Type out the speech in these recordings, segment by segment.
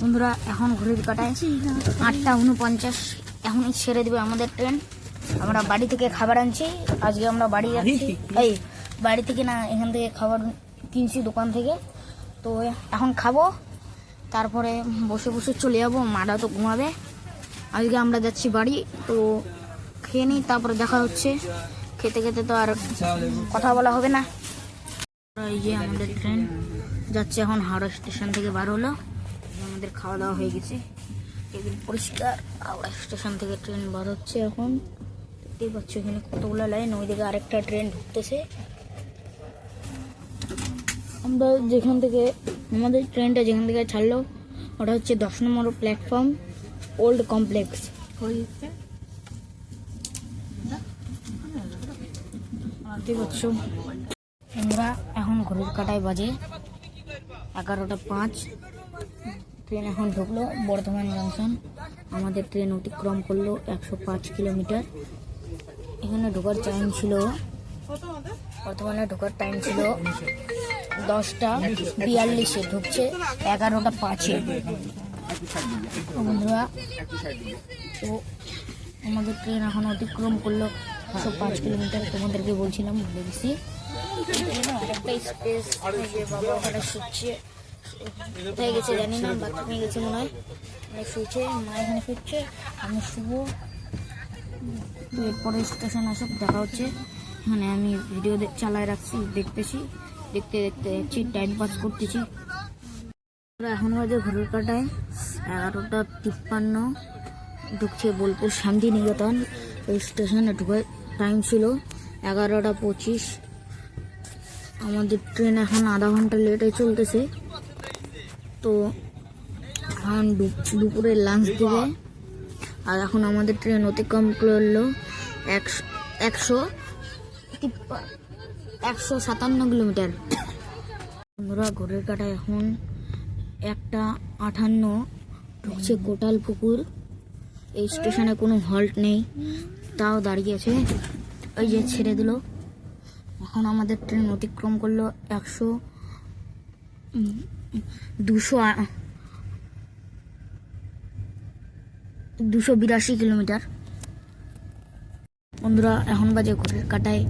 বন্ধুরা এখন ঘড়ির কাটায় 8:49। এখনই ছেড়ে দেবে আমাদের ট্রেন। আমরা বাড়ি থেকে খাবার আনছি, আজকে আমরা বাড়ি যাচ্ছি। এই বাড়ি থেকে না, এখান থেকে খাবার কিনছি দোকান থেকে। তো এখন খাবো, তারপরে বসে বসে চলে যাবো। মারা তো ঘুমাবে। আজকে আমরা যাচ্ছি বাড়ি, তো খেয়ে নিই, তারপরে দেখা হচ্ছে। খেতে খেতে তো আর কথা বলা হবে না। এই যে আমাদের ট্রেন যাচ্ছে এখন হাওড়া স্টেশন থেকে বার হলো। আমাদের খাওয়া দাওয়া হয়ে গেছে, টেবিল পরিষ্কার। হাওড়া স্টেশন থেকে ট্রেন বার হচ্ছে এখন। দেখতেই পাচ্ছ এখানে কতগুলো লাইন। ওইদিকে আরেকটা ট্রেন ঢুকতেছে। আমরা যেখান থেকে, আমাদের ট্রেনটা যেখান থেকে ছাড়লো ওটা হচ্ছে 10 নম্বর প্ল্যাটফর্ম, ওল্ড কমপ্লেক্স। দেখতে পাচ্ছ আমরা এখন ঘড়ির কাটায় বাজে 11:05। ট্রেন এখন ঢুকলো বর্ধমান জংশন। আমাদের ট্রেন অতিক্রম করলো 105 কিলোমিটার। এখানে ঢোকার টাইম ছিল, বর্ধমানে ঢোকার টাইম ছিল 10:42। ঢুকছে 11:05। বন্ধুরা, তো আমাদের ট্রেন এখন অতিক্রম করলো 105 কিলোমিটার। তোমাদেরকে বলছিলাম, ভুলে গেছি। আরেকটা স্পেস, বাবা ওখানে শুচ্ছে। কোথায় গেছে জানি না, বাথরুমে গেছে মনে হয়। শুয়েছে, মা এখানে শুচ্ছে, আমি শুবো। তো এরপরে স্টেশন আসুক, দেখা হচ্ছে। এখানে আমি ভিডিও চালায় রাখছি, দেখতেছি, দেখতে দেখতে যাচ্ছি, টাইম পাস করতেছি। এখন বাজে ঘড়ির কাটায় 11:53। ঢুকছে বোলপুর শান্তিনিকেতন। এই স্টেশনে ঢুকে টাইম ছিল 11:25। আমাদের ট্রেন এখন আধা ঘন্টা লেটে চলতেছে। তো এখন দুপুরে লাঞ্চ দেবে। আর এখন আমাদের ট্রেন অতিক্রম করলো 157 কিলোমিটার। বন্ধুরা, ঘড়ির কাটায় এখন 1:58। ঢুকছে কোটালপুকুর। এই স্টেশনে কোনো হল্ট নেই, তাও দাঁড়িয়ে আছে। ওই যে ছেড়ে দিল। এখন আমাদের ট্রেন অতিক্রম করলো 282 কিলোমিটার। বন্ধুরা, এখন বাজে ঘড়ির কাটায়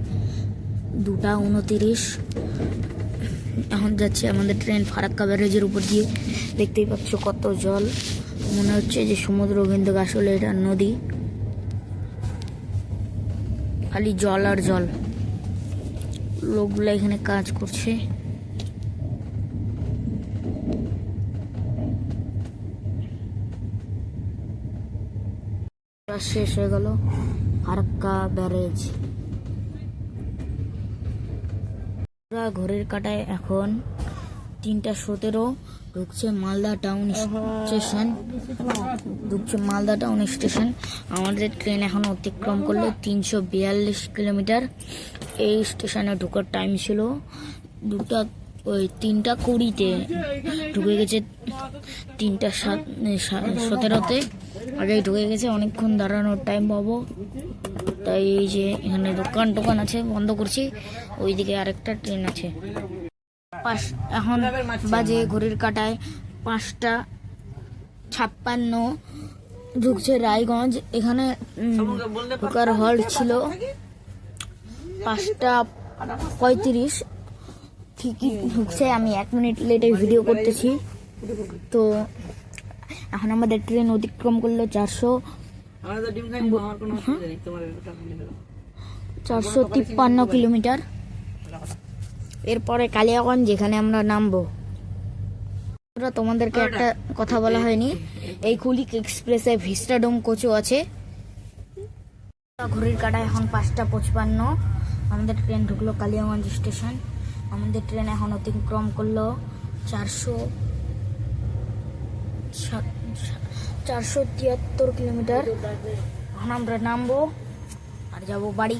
2:29। এখন যাচ্ছে আমাদের ট্রেন ফারাক্কা ব্যারেজের উপর দিয়ে। দেখতেই পাচ্ছ কত জল, মনে হচ্ছে যে সমুদ্র, কিন্তু আসলে এটা নদী। খালি জল আর জল। লোকগুলো এখানে কাজ করছে। শেষ হয়ে গেল ফারাক্কা ব্যারেজ। ঘড়ির কাটায় এখন 3:17। ঢুকছে মালদা টাউন স্টেশন। আমাদের ট্রেন এখন অতিক্রম করলো 342 কিলোমিটার। এই স্টেশনে ঢোকার টাইম ছিল 3:20-তে। ঢুকে গেছে 3:17-তে। আগেই ঢুকে গেছে, অনেকক্ষণ দাঁড়ানোর টাইম পাবো। তাই এই যে এখানে দোকান আছে, বন্ধ করছি। ওইদিকে আরেকটা ট্রেন আছে। এখন বাজে ঘড়ির কাটায় 5:56। ঢুকছে রায়গঞ্জ। এখানে ঢোকার হল্ট ছিল 5:35। ঠিকই ঢুকছে। আমি 1 মিনিট লেটে ভিডিও করতেছি। তো এখন আমাদের ট্রেন অতিক্রম করলো 453 কিলোমিটার। এরপরে কালিয়াগঞ্জ, যেখানে আমরা নামবো। তোমাদেরকে একটা কথা বলা হয়নি, এই কুলিক এক্সপ্রেসে ভিস্টাডোম কোচও আছে। ঘড়ির কাটায় এখন 5:55। আমাদের ট্রেন ঢুকলো কালিয়াগঞ্জ স্টেশন। আমাদের ট্রেন এখন অতিক্রম করলো 473 কিলোমিটার। এখন আমরা নামবো আর যাবো বাড়ি।